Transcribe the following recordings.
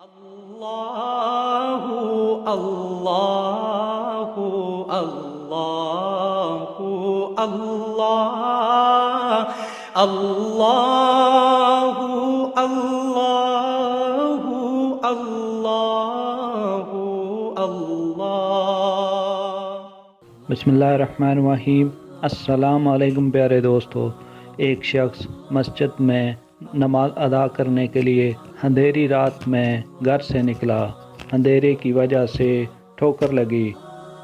Allahu Allahu Allahu Allah Allahu Allahu Allahu Allah बिस्मिल्लाहिर्रहमानिर्रहीम। अस्सलाम वालेकुम प्यारे दोस्तों। एक शख्स मस्जिद में नमाज अदा करने के लिए अंधेरी रात में घर से निकला। अंधेरे की वजह से ठोकर लगी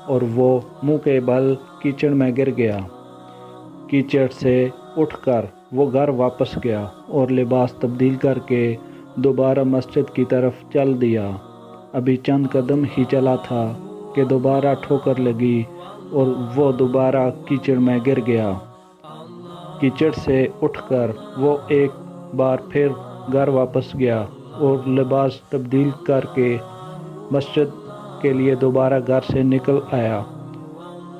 और वो मुंह के बल कीचड़ में गिर गया। कीचड़ से उठकर वो घर वापस गया और लिबास तब्दील करके दोबारा मस्जिद की तरफ चल दिया। अभी चंद कदम ही चला था कि दोबारा ठोकर लगी और वो दोबारा कीचड़ में गिर गया। कीचड़ से उठकर वो एक बार फिर घर वापस गया और लिबास तब्दील करके मस्जिद के लिए दोबारा घर से निकल आया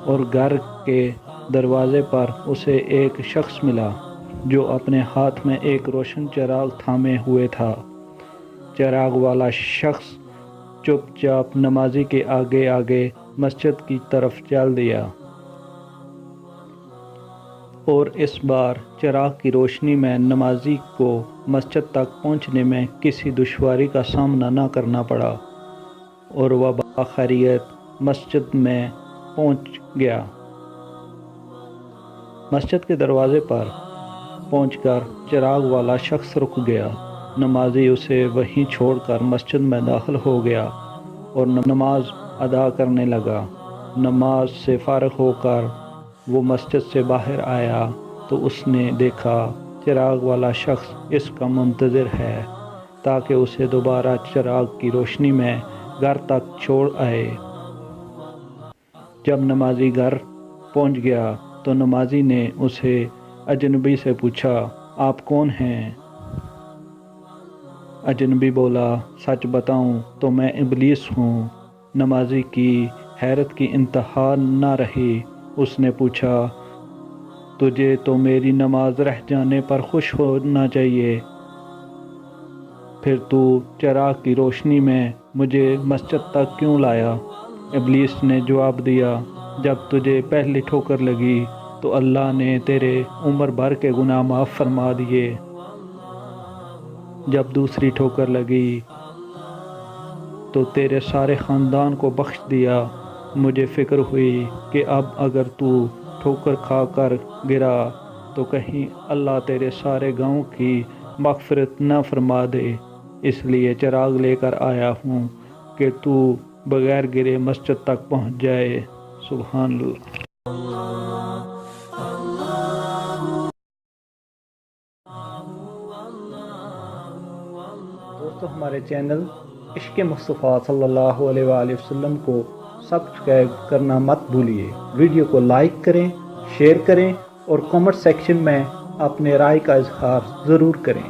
और घर के दरवाज़े पर उसे एक शख्स मिला जो अपने हाथ में एक रोशन चिराग थामे हुए था। चिराग वाला शख्स चुपचाप नमाजी के आगे आगे मस्जिद की तरफ चल दिया और इस बार चिराग की रोशनी में नमाजी को मस्जिद तक पहुंचने में किसी दुश्वारी का सामना न करना पड़ा और वह बाखैरियत मस्जिद में पहुंच गया। मस्जिद के दरवाज़े पर पहुंचकर चिराग वाला शख्स रुक गया। नमाजी उसे वहीं छोड़कर मस्जिद में दाखिल हो गया और नमाज अदा करने लगा। नमाज से फ़ारिग होकर वो मस्जिद से बाहर आया तो उसने देखा चिराग वाला शख्स इसका मुंतज़िर है ताकि उसे दोबारा चिराग की रोशनी में घर तक छोड़ आए। जब नमाजी घर पहुंच गया तो नमाजी ने उसे अजनबी से पूछा, आप कौन हैं? अजनबी बोला, सच बताऊं तो मैं इबलीस हूँ। नमाजी की हैरत की इंतहा न रही। उसने पूछा, तुझे तो मेरी नमाज रह जाने पर खुश होना चाहिए, फिर तू चिराग की रोशनी में मुझे मस्जिद तक क्यों लाया? इबलीस ने जवाब दिया, जब तुझे पहली ठोकर लगी तो अल्लाह ने तेरे उम्र भर के गुनाह माफ़ फरमा दिए। जब दूसरी ठोकर लगी तो तेरे सारे ख़ानदान को बख्श दिया। मुझे फ़िक्र हुई कि अब अगर तू ठोकर खा कर गिरा तो कहीं अल्लाह तेरे सारे गांव की मग़फ़िरत न फरमा दे, इसलिए चिराग लेकर आया हूँ कि तू बग़ैर गिरे मस्जिद तक पहुँच जाए। सुभान अल्लाह। दोस्तों, हमारे चैनल इश्क़ मुस्तफ़ा सल्लल्लाहु अलैहि वसल्लम को सब्सक्राइब करना मत भूलिए। वीडियो को लाइक करें, शेयर करें और कमेंट सेक्शन में अपने राय का इजहार ज़रूर करें।